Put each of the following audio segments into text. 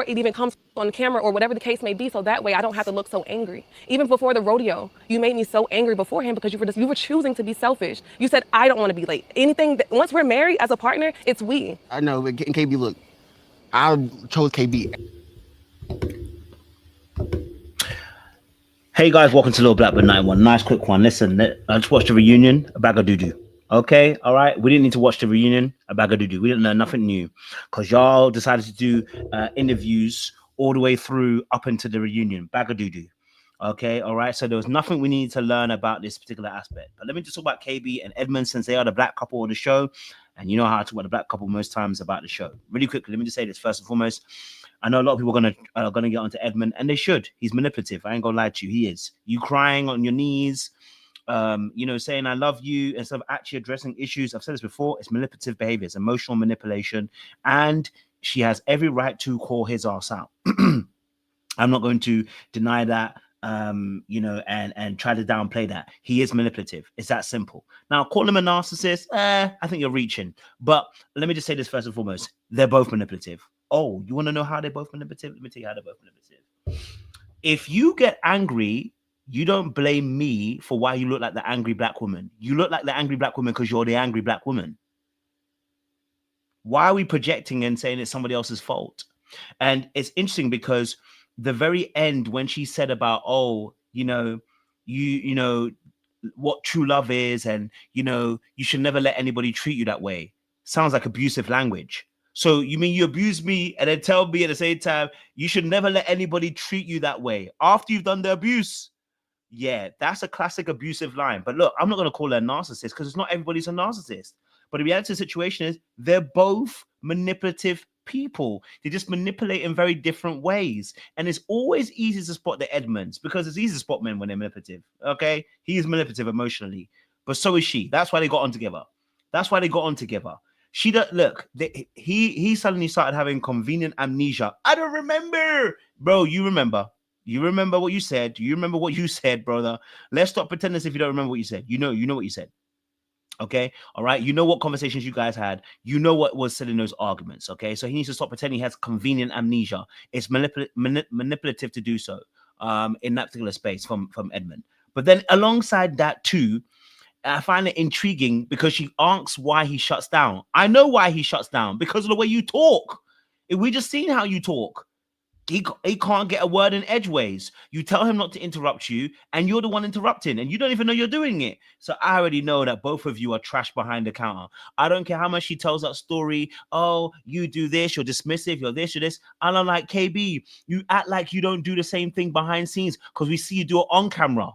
it even comes on camera or whatever the case may be, so that way I don't have to look so angry. Even before the rodeo, you made me so angry beforehand because you were choosing to be selfish. You said I don't want to be late. Anything that, once we're married as a partner, it's we. I know, but KB, look, I chose KB. Hey guys, welcome to Little Blackbird 91. Nice quick one. Listen, I just watched the reunion, a bag of doo-doo. Okay, all right. We didn't need to watch the reunion, a bag of doo-doo. We didn't learn nothing new because y'all decided to do interviews all the way through up into the reunion, bag of doo-doo. Okay, all right. So there was nothing we needed to learn about this particular aspect. But let me just talk about KB and Edmund since they are the black couple of the show. And you know how I talk about the black couple most times about the show. Really quickly, let me just say this first and foremost. I know a lot of people are gonna get onto Edmund, and they should. He's manipulative. I ain't gonna lie to you. He is. You crying on your knees, saying I love you instead of actually addressing issues. I've said this before. It's manipulative behavior. It's emotional manipulation, and she has every right to call his ass out. I'm not going to deny that. And try to downplay that. He is manipulative. It's that simple. Now, call him a narcissist. I think you're reaching. But let me just say this first and foremost. They're both manipulative. Oh, you want to know how they're both manipulative? Let me tell you how they're both manipulative. If you get angry, you don't blame me for why you look like the angry black woman. You look like the angry black woman because you're the angry black woman. Why are we projecting and saying it's somebody else's fault? And it's interesting because the very end when she said about, you know what true love is, and you should never let anybody treat you that way, sounds like abusive language. So you mean you abuse me and then tell me at the same time you should never let anybody treat you that way after you've done the abuse? Yeah, that's a classic abusive line. But look, I'm not going to call her a narcissist because it's not everybody's a narcissist. But the reality of the situation is they're both manipulative people. They just manipulate in very different ways. And it's always easy to spot the Edmonds because it's easy to spot men when they're manipulative. Okay? He is manipulative emotionally, but so is she. That's why they got on together. She don't look. He suddenly started having convenient amnesia. I don't remember, bro. You remember. You remember what you said. You remember what you said, brother. Let's stop pretending as if you don't remember what you said. You know what you said. Okay, all right. You know what conversations you guys had. You know what was said in those arguments. Okay, so he needs to stop pretending he has convenient amnesia. It's manipulative to do so. In that particular space from Edmund. But then alongside that too, I find it intriguing because she asks why he shuts down. I know why he shuts down because of the way you talk. If we just seen how you talk. He can't get a word in edgeways. You tell him not to interrupt you, and you're the one interrupting, and you don't even know you're doing it. So I already know that both of you are trash behind the counter. I don't care how much she tells that story. Oh, you do this, you're dismissive, you're this, you're this. And I'm like, KB, you act like you don't do the same thing behind scenes because we see you do it on camera.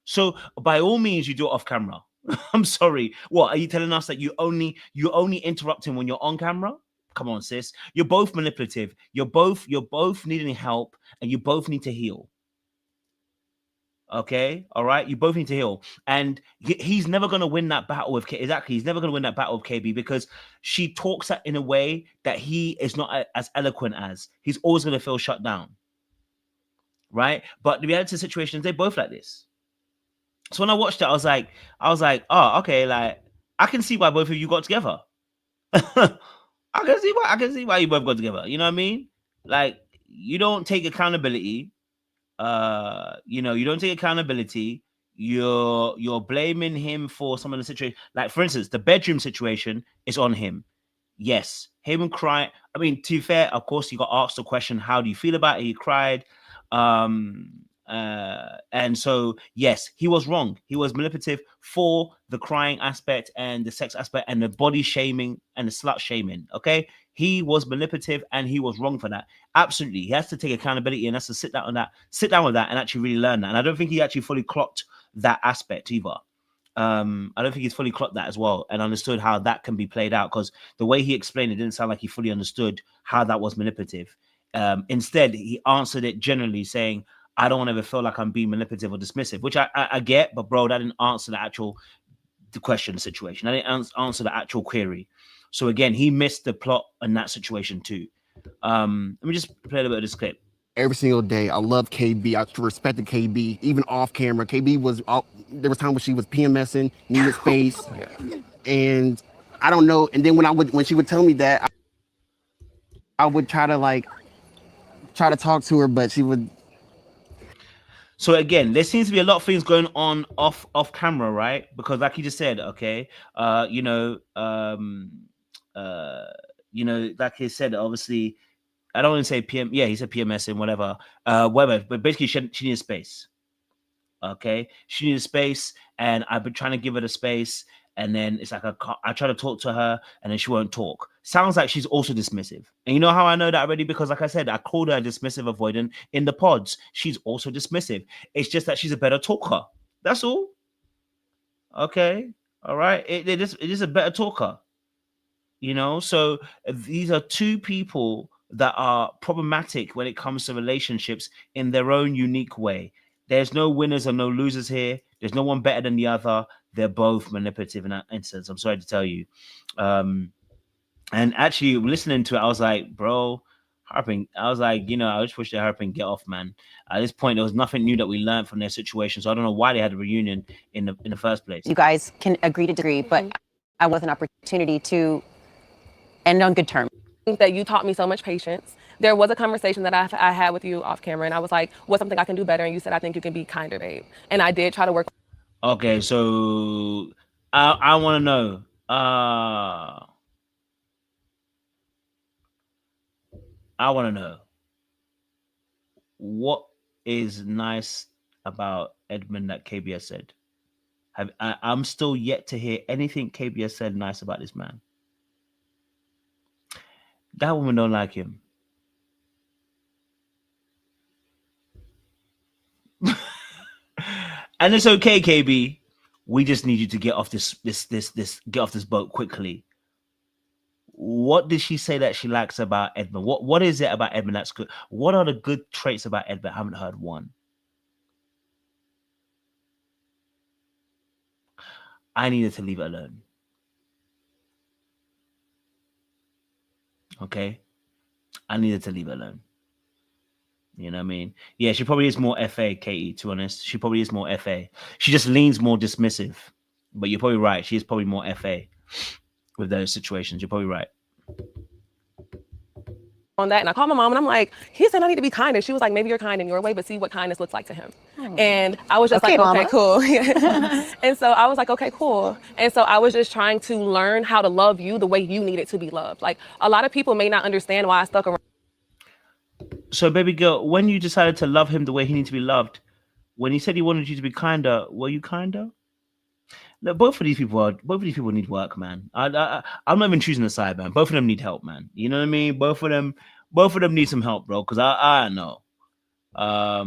So by all means, you do it off camera. I'm sorry. What are you telling us that you only interrupt him when you're on camera? Come on, sis. You're both manipulative. You're both needing help, and you both need to heal. Okay, all right. You both need to heal, and he's never going to win that battle with exactly. He's never going to win that battle with KB because she talks that in a way that he is not as eloquent as. He's always going to feel shut down, right? But the reality of the situation is they both like this. So when I watched it, I was like, oh, okay, like I can see why both of you got together. I can see why you both got together. You know what I mean? Like, you don't take accountability. You don't take accountability. You're blaming him for some of the situation. Like, for instance, the bedroom situation is on him. Yes, him crying. I mean, to be fair, of course, he got asked the question, "How do you feel about it?" He cried. And so yes, he was wrong. He was manipulative for the crying aspect and the sex aspect and the body shaming and the slut shaming. Okay, he was manipulative and he was wrong for that. Absolutely, he has to take accountability and has to sit down with that and actually really learn that. And I don't think he actually fully clocked that aspect either. I don't think he's fully clocked that as well and understood how that can be played out, because the way he explained it didn't sound like he fully understood how that was manipulative. Instead, he answered it generally saying, I don't want to ever feel like I'm being manipulative or dismissive, which I get, but bro, that didn't answer the question, the situation. That didn't answer the actual query. So again, he missed the plot in that situation too. Let me just play a little bit of this clip. Every single day, I love KB. I respected KB, even off camera. KB was there was time when she was PMSing, needed space, and I don't know. And then when she would tell me that, I would try to like try to talk to her, but she would. So again, there seems to be a lot of things going on off camera, right? Because like you just said, okay, you know, like he said, obviously, I don't want to say PM. Yeah, he said PMS and whatever, whatever. But basically, she needs space. Okay, she needs space, and I've been trying to give her the space, and then it's like I try to talk to her, and then she won't talk. Sounds like she's also dismissive. And you know how I know that already? Because like I said, I called her a dismissive avoidant in the pods. She's also dismissive. It's just that she's a better talker. That's all. Okay, all right. It is a better talker. You know, so these are two people that are problematic when it comes to relationships in their own unique way. There's no winners or no losers here. There's no one better than the other. They're both manipulative in that instance. I'm sorry to tell you. And actually, listening to it, I was like, bro, Harping. I was like, you know, I just wish that Harping get off, man. At this point, there was nothing new that we learned from their situation. So I don't know why they had a reunion in the first place. You guys can agree to disagree, but I want an opportunity to end on good terms. I think that you taught me so much patience. There was a conversation that I had with you off camera, and I was like, what's something I can do better? And you said, I think you can be kinder, babe. And I did try to work. Okay, so I want to know. I want to know what is nice about Edmund that KBS said. I'm still yet to hear anything KBS said nice about this man. That woman don't like him. And it's okay, KB. We just need you to get off this boat quickly. What did she say that she likes about Edmund? What is it about Edmund that's good? What are the good traits about Edmund? I haven't heard one. I needed to leave it alone. Okay? I needed to leave it alone. You know what I mean? Yeah, she probably is more FA, Katie, to be honest. She probably is more FA. She just leans more dismissive. But you're probably right. She is probably more FA with those situations. You're probably right. On that, and I called my mom, and I'm like, he said I need to be kinder. She was like, maybe you're kind in your way, but see what kindness looks like to him. And I was just Okay, like, okay, mama. cool. And so I was like, okay, cool. And so I was just trying to learn how to love you the way you needed to be loved. Like, a lot of people may not understand why I stuck around. So, baby girl, when you decided to love him the way he needs to be loved, when he said he wanted you to be kinder, were you kinder? Look, both of these people need work, man. I'm not even choosing a side, man. Both of them need help, man. You know what I mean? Both of them need some help, bro. Because I don't know. I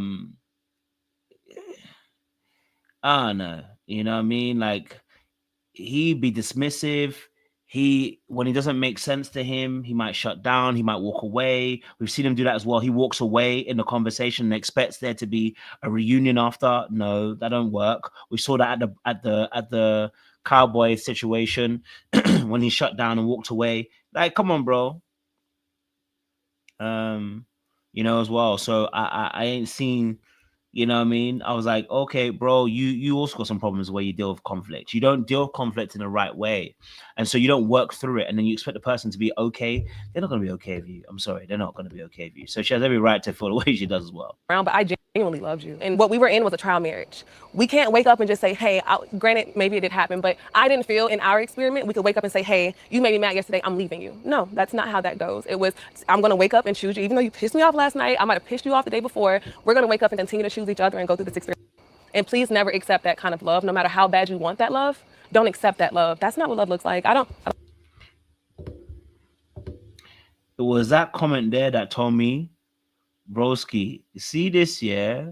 don't know. You know what I mean? Like, he be dismissive. When he doesn't make sense to him, he might shut down, he might walk away. We've seen him do that as well. He walks away in the conversation and expects there to be a reunion after. No, that don't work. We saw that at the cowboy situation when he shut down and walked away. Like, come on, bro. You know, as well. So I ain't seen. You know what I mean? I was like, okay, bro, you also got some problems where you deal with conflict. You don't deal with conflict in the right way. And so you don't work through it. And then you expect the person to be okay. They're not going to be okay with you. I'm sorry. They're not going to be okay with you. So she has every right to feel the way she does as well. But I genuinely loved you. And what we were in was a trial marriage. We can't wake up and just say, hey, granted, maybe it did happen, but I didn't feel in our experiment, we could wake up and say, hey, you made me mad yesterday, I'm leaving you. No, that's not how that goes. It was, I'm going to wake up and choose you. Even though you pissed me off last night, I might have pissed you off the day before. We're going to wake up and continue to choose each other and go through this experience. And please never accept that kind of love. No matter how bad you want that love, don't accept that love. That's not what love looks like. It was that comment there that told me, broski, see this, yeah?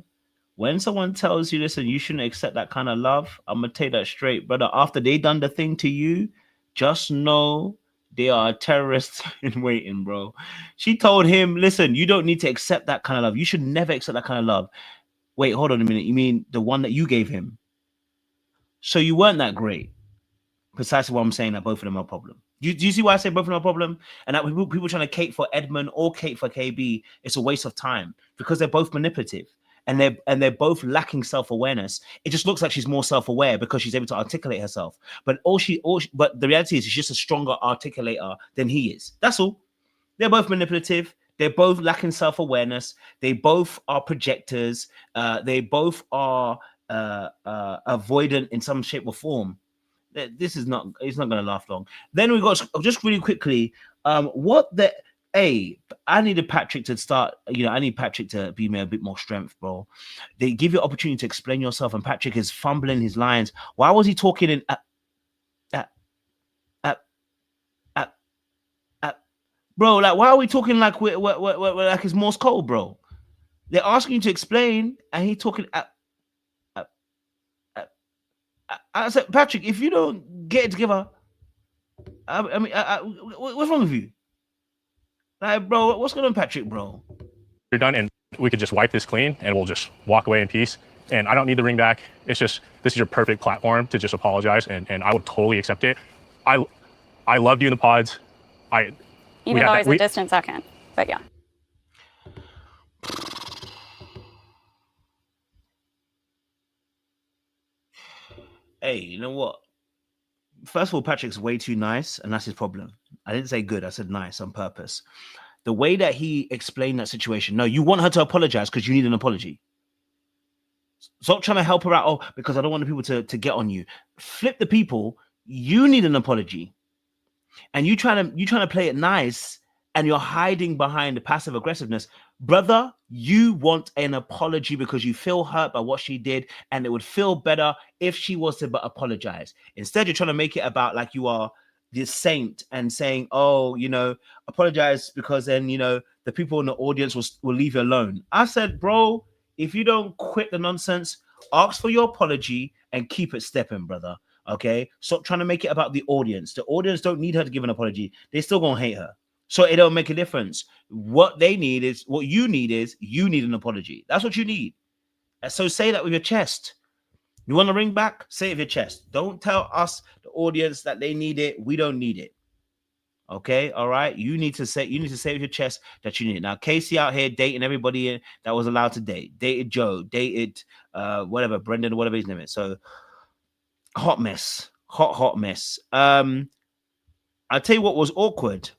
When someone tells you this and you shouldn't accept that kind of love, I'm going to take that straight, brother. After they done the thing to you, just know they are terrorists in waiting, bro. She told him, listen, you don't need to accept that kind of love. You should never accept that kind of love. Wait, hold on a minute. You mean the one that you gave him? So you weren't that great. Precisely what I'm saying, that both of them are a problem. Do you see why I say both of them are a problem? And that people trying to cape for Edmund or cape for KB, it's a waste of time because they're both manipulative. And they're both lacking self-awareness. It just looks like she's more self-aware because she's able to articulate herself. But but the reality is she's just a stronger articulator than he is. That's all. They're both manipulative. They're both lacking self-awareness. They both are projectors. They both are avoidant in some shape or form. This is not, it's not going to last long. Then we got, just really quickly, I needed Patrick to start, I need Patrick to be me a bit more strength, bro. They give you opportunity to explain yourself, and Patrick is fumbling his lines. Why was he talking in bro? Like, why are we talking like we're like it's Morse code, bro? They're asking you to explain, and he talking. I said, Patrick, if you don't get it together, I mean, what's wrong with you? Like, bro, what's going on, Patrick, bro? You're done, and we could just wipe this clean, and we'll just walk away in peace. And I don't need the ring back. It's just, this is your perfect platform to just apologize, and I would totally accept it. I loved you in the pods. Even though he's a distant second, but yeah. Hey, you know what? First of all, Patrick's way too nice, and that's his problem. I didn't say good, I said nice on purpose. The way that he explained that situation, no, you want her to apologize because you need an apology. Stop trying to help her out, oh, because I don't want the people to get on you. Flip the people, you need an apology. And you trying to play it nice, and you're hiding behind the passive aggressiveness. Brother, you want an apology because you feel hurt by what she did, and it would feel better if she was to apologize. Instead, you're trying to make it about like you are this saint and saying, oh, apologize because then, the people in the audience will leave you alone. I said, bro, if you don't quit the nonsense, ask for your apology and keep it stepping, brother. Okay? Stop trying to make it about the audience. The audience don't need her to give an apology. They still gonna hate her. So it don't make a difference. What you need is you need an apology. That's what you need. So say that with your chest. You want to ring back? Say it with your chest. Don't tell us, the audience, that they need it. We don't need it. Okay, all right. You need to say with your chest that you need it. Now, Casey out here dating everybody that was allowed to date. Dated Joe, dated whatever, Brendan, whatever his name is. So hot mess. Hot mess. I'll tell you what was awkward.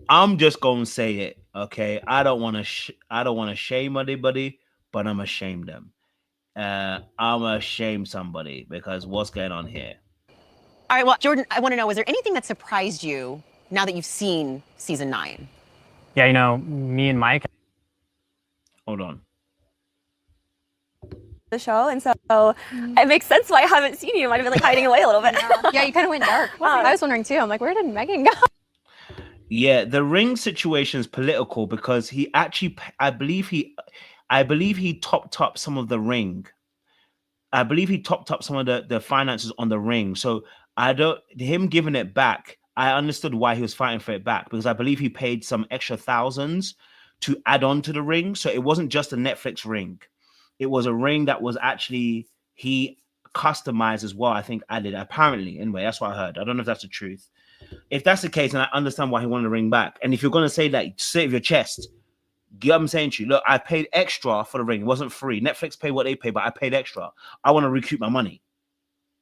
I'm just gonna say it, okay? I don't want to shame anybody, but I'm ashamed them. I'm ashamed somebody because what's going on here? All right, well, Jordan, I want to know, was there anything that surprised you now that you've seen season 9? Yeah, me and Mike. Hold on. The show, and so it makes sense why I haven't seen you. You might have been like hiding away a little bit. Yeah, you kind of went dark. I was wondering too. I'm like, where did Megan go? Yeah, the ring situation is political because he actually, I believe he topped up some of the ring. I believe he topped up some of the finances on the ring. So him giving it back, I understood why he was fighting for it back, because I believe he paid some extra thousands to add on to the ring. So it wasn't just a Netflix ring. It was a ring that was actually, he customized as well, I think added, apparently. Anyway, that's what I heard. I don't know if that's the truth. If that's the case, then I understand why he wanted to ring back. And if you're going to say that, say it with your chest. You know what I'm saying to you? Look, I paid extra for the ring. It wasn't free. Netflix paid what they paid, but I paid extra. I want to recoup my money.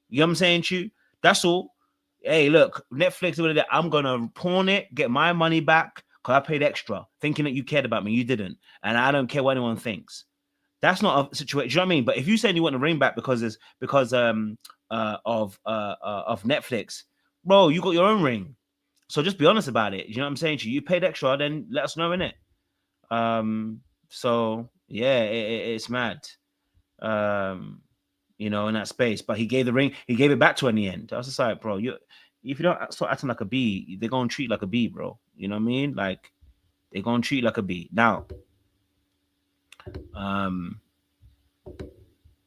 You know what I'm saying to you? That's all. Hey, look, Netflix, I'm going to pawn it, get my money back, because I paid extra, thinking that you cared about me. You didn't. And I don't care what anyone thinks. That's not a situation. You know what I mean? But if you say you want to ring back because of Netflix, bro, you got your own ring. So just be honest about it. You know what I'm saying to you? You paid extra, then let us know, innit? So yeah, it's mad. In that space. But he gave the ring, he gave it back to her in the end. I was just like, bro, if you don't start acting like a bee, they're gonna treat you like a bee, bro. You know what I mean? Like they're gonna treat you like a bee. Now,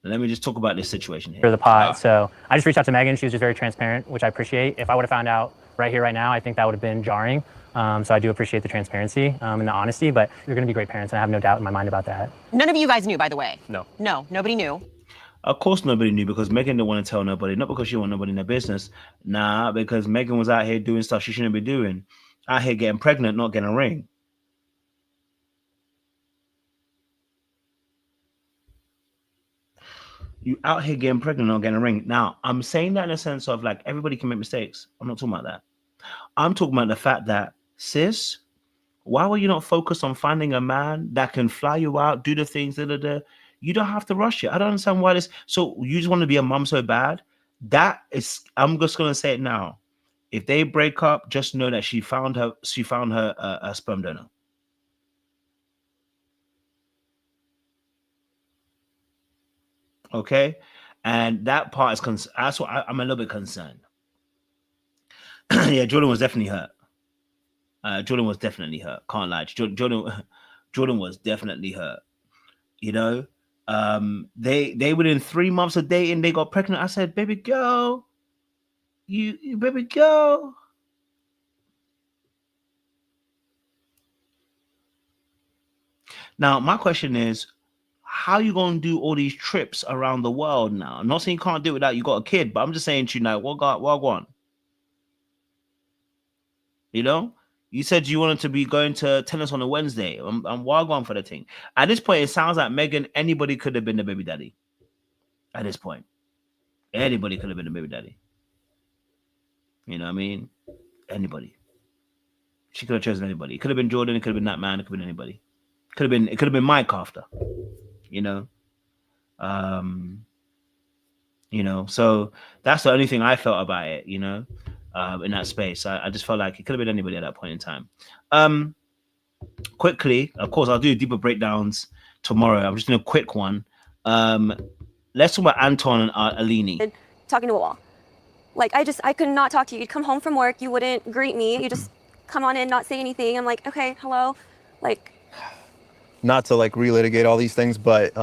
let me just talk about this situation here. For the pod. So I just reached out to Megan. She was just very transparent, which I appreciate. If I would have found out right here, right now, I think that would have been jarring. So I do appreciate the transparency and the honesty, but you're going to be great parents, and I have no doubt in my mind about that. None of you guys knew, by the way. No. No, nobody knew. Of course nobody knew, because Megan didn't want to tell nobody. Not because she wanted nobody in their business. Nah, because Megan was out here doing stuff she shouldn't be doing. Out here getting pregnant, not getting a ring. You out here getting pregnant, not getting a ring. Now, I'm saying that in a sense of like everybody can make mistakes. I'm not talking about that. I'm talking about the fact that, sis, Why were you not focused on finding a man that can fly you out, do the things, You don't have to rush it. I don't understand why this. So you just want to be a mom so bad? That is, I'm just gonna say it now. If they break up, just know that she found her a sperm donor. Okay, and that part is that's what I'm a little bit concerned. Yeah, Jordan was definitely hurt. Jordan was definitely hurt. Can't lie. Jordan was definitely hurt. You know, they within 3 months of dating, they got pregnant. I said, baby girl, you baby girl. Now, my question is, how you gonna do all these trips around the world now? I'm not saying you can't do it without you got a kid, but I'm just saying to you now, what on? You know, you said you wanted to be going to tennis on a Wednesday. I'm wagwan for the thing. At this point, it sounds like Megan, anybody could have been the baby daddy. At this point, anybody could have been the baby daddy. You know what I mean? Anybody. She could have chosen anybody. It could have been Jordan. It could have been that man. It could have been anybody. It could have been Mike after. You know. So that's the only thing I felt about it. You know. In that space, I just felt like it could have been anybody at that point in time. Quickly, of course, I'll do deeper breakdowns tomorrow. I'm just doing a quick one. Let's talk about Anton and Alini. Talking to a wall. Like, I could not talk to you. You'd come home from work, you wouldn't greet me. You just come on in, not say anything. I'm like, okay, hello. Like, not to like relitigate all these things, but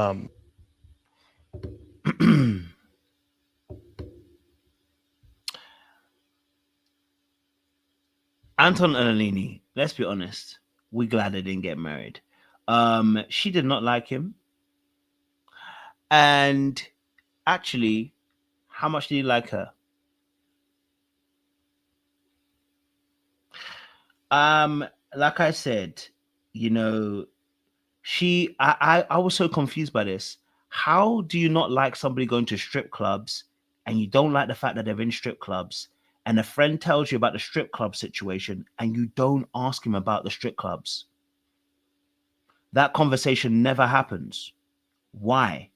Anton and Alini, let's be honest, we're glad they didn't get married. She did not like him. And actually, how much did he like her? Like I said, you know, I was so confused by this. How do you not like somebody going to strip clubs and you don't like the fact that they're in strip clubs, and a friend tells you about the strip club situation and you don't ask him about the strip clubs? That conversation never happens. Why?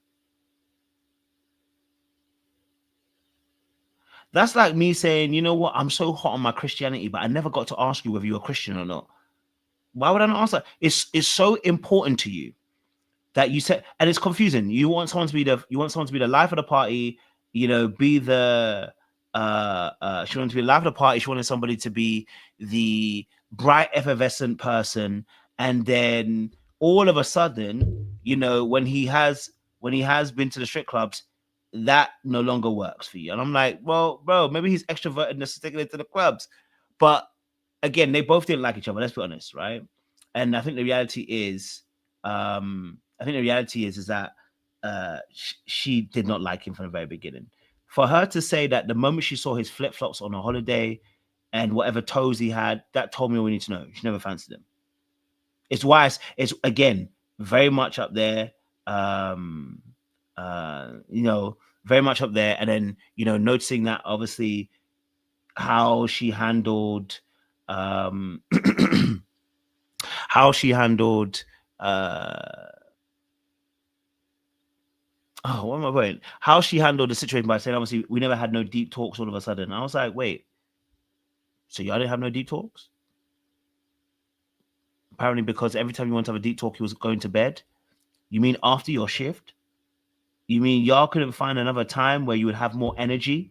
That's like me saying, you know what, I'm so hot on my Christianity, but I never got to ask you whether you're a Christian or not. Why would I not ask that? It's so important to you that you said, and it's confusing. You want someone to be the life of the party, you know, be the she wanted to be the life of the party. She wanted somebody to be the bright, effervescent person, and then all of a sudden, you know, when he has been to the strip clubs, that no longer works for you. And I'm like, well, bro, maybe he's extroverted and sticking it to the clubs. But again, they both didn't like each other. Let's be honest, right? And I think the reality is, that she did not like him from the very beginning. For her to say that the moment she saw his flip-flops on a holiday and whatever toes he had, that told me all we need to know. She never fancied him. It's why it's again very much up there. You know, very much up there. And then, you know, noticing that obviously how she handled how she handled how she handled the situation by saying, obviously, we never had no deep talks all of a sudden. I was like, wait, so y'all didn't have no deep talks? Apparently, because every time you want to have a deep talk, he was going to bed. You mean after your shift? You mean y'all couldn't find another time where you would have more energy?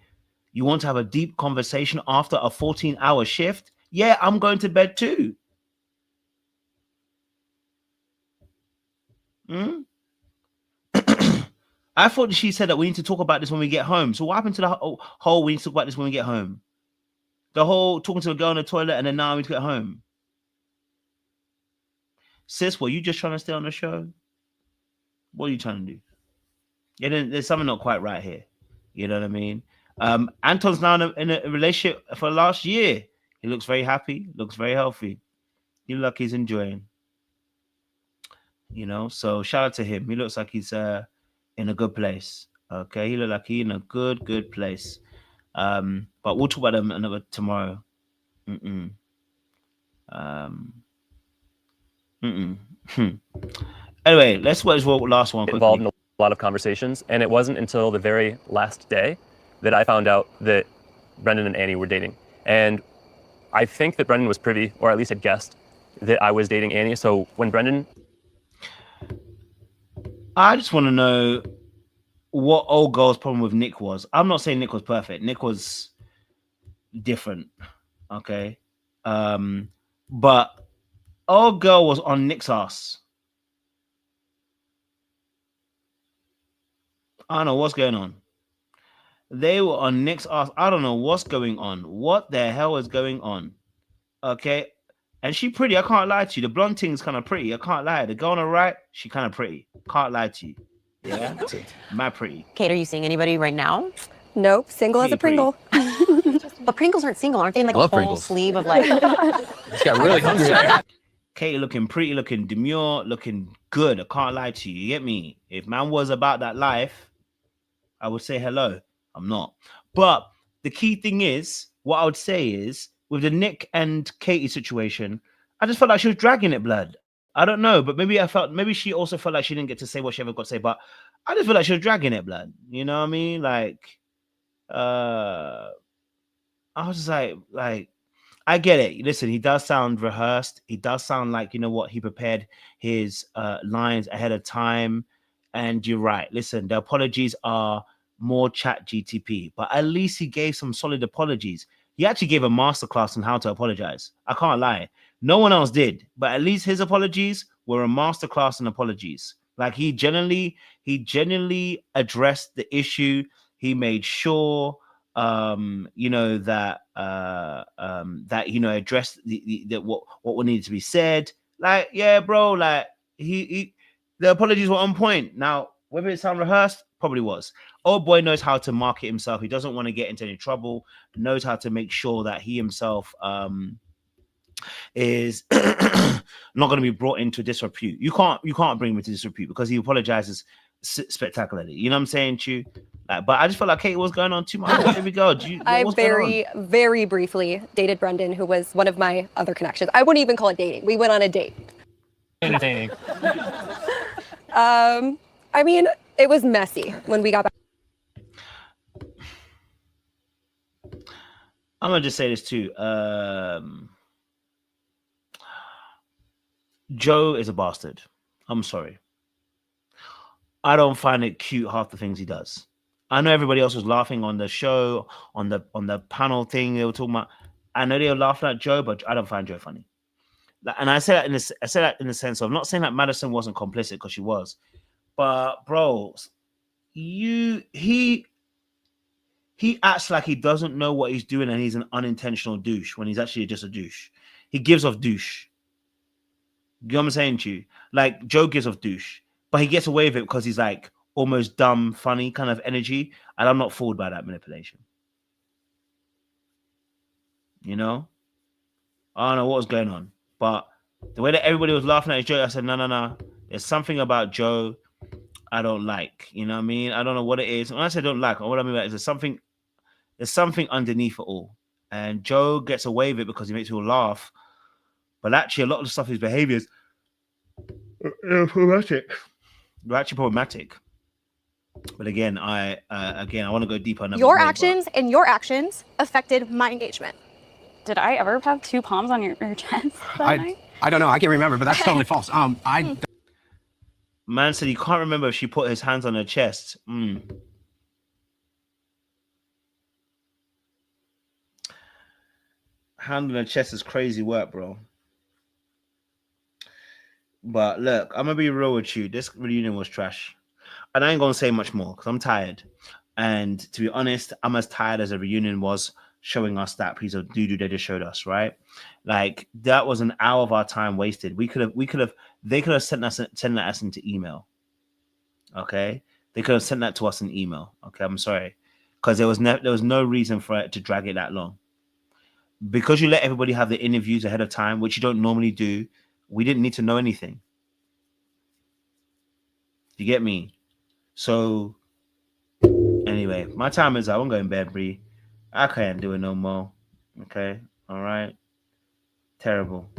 You want to have a deep conversation after a 14-hour shift? Yeah, I'm going to bed too. I thought she said that we need to talk about this when we get home. So what happened to the whole we need to talk about this when we get home? The whole talking to a girl in the toilet and then now we need to get home. Sis, were you just trying to stay on the show? What are you trying to do? Yeah, there's something not quite right here. You know what I mean? Anton's now in a relationship for last year. He looks very happy, looks very healthy. He looks like he's enjoying. You know, so shout out to him. He looks like he's in a good place. Okay, he looks like he's in a good place. But we'll talk about them another tomorrow. Anyway, let's watch the last one quickly. Involved in a lot of conversations, and it wasn't until the very last day that I found out that Brendan and Annie were dating. And I think that Brendan was privy, or at least had guessed, that I was dating Annie. So when Brendan... I just want to know what old girl's problem with Nick was. I'm not saying Nick was perfect. Nick was different, okay? But old girl was on Nick's ass. I don't know what's going on. They were on Nick's ass. I don't know what's going on. What the hell is going on? Okay. And she pretty. I can't lie to you. The blonde thing's kind of pretty. I can't lie. The girl on the right, she kind of pretty. Can't lie to you. Yeah. Mad pretty. Kate, are you seeing anybody right now? Nope. Single as a Pringle. But Pringles aren't single, aren't they? In like I love a whole Pringles. sleeve of like... Just got really hungry. Kate looking pretty, looking demure, looking good. I can't lie to you. You get me? If man was about that life, I would say hello. I'm not. But the key thing is, what I would say is, with the Nick and Katie situation, I just felt like she was dragging it, blood. I don't know, but maybe she also felt like she didn't get to say what she ever got to say, but I just feel like she was dragging it, blood. You know what I mean? Like, I was just like, I get it. Listen, he does sound rehearsed. He does sound like, you know what, he prepared his lines ahead of time. And you're right. Listen, the apologies are more chat GTP, but at least he gave some solid apologies. He actually gave a masterclass on how to apologize. I can't lie. No one else did, but at least his apologies were a masterclass in apologies. Like he genuinely addressed the issue. He made sure, you know, that you know, addressed what needed to be said. Like, yeah, bro, like the apologies were on point. Now, whether it sound rehearsed, probably was. Old boy knows how to market himself. He doesn't want to get into any trouble. Knows how to make sure that he himself is not going to be brought into disrepute. You can't bring him into disrepute because he apologizes spectacularly. You know what I'm saying, Chu? Like, but I just felt like Kate was going on too much. Here we go. I very briefly dated Brendan, who was one of my other connections. I wouldn't even call it dating. We went on a date. Entertaining. I mean, it was messy when we got back. I'm gonna just say this too. Joe is a bastard. I'm sorry. I don't find it cute, half the things he does. I know everybody else was laughing on the show, on the panel thing they were talking about. I know they were laughing at Joe, but I don't find Joe funny. And I say that in the sense of, I'm not saying that Madison wasn't complicit, because she was, but bro, he acts like he doesn't know what he's doing and he's an unintentional douche when he's actually just a douche. He gives off douche. You know what I'm saying to you? Like Joe gives off douche, but he gets away with it because he's like almost dumb, funny kind of energy. And I'm not fooled by that manipulation. You know? I don't know what was going on, but the way that everybody was laughing at Joe, I said, no. There's something about Joe I don't like. You know what I mean? I don't know what it is. When I say don't like, what I mean by it is there's something underneath it all. And Joe gets away with it because he makes people laugh. But actually, a lot of the stuff, his behaviors, are problematic. They're actually problematic. But again, I want to go deeper. Your actions affected my engagement. Did I ever have two palms on your chest that night? I don't know. I can't remember, but that's totally false. Man said he can't remember if she put his hands on her chest. Hand on her chest is crazy work, bro. But look, I'm gonna be real with you. This reunion was trash, and I ain't gonna say much more because I'm tired. And to be honest, I'm as tired as a reunion was showing us that piece of doo-doo they just showed us, right? Like that was an hour of our time wasted. They could have sent that us into email. Okay, they could have sent that to us in email. Okay, I'm sorry, because there was no reason for it to drag it that long. Because you let everybody have the interviews ahead of time, which you don't normally do. We didn't need to know anything. You get me? So anyway, my time is up. I'm going to bed, Bree. I can't do it no more. Okay? All right? Terrible.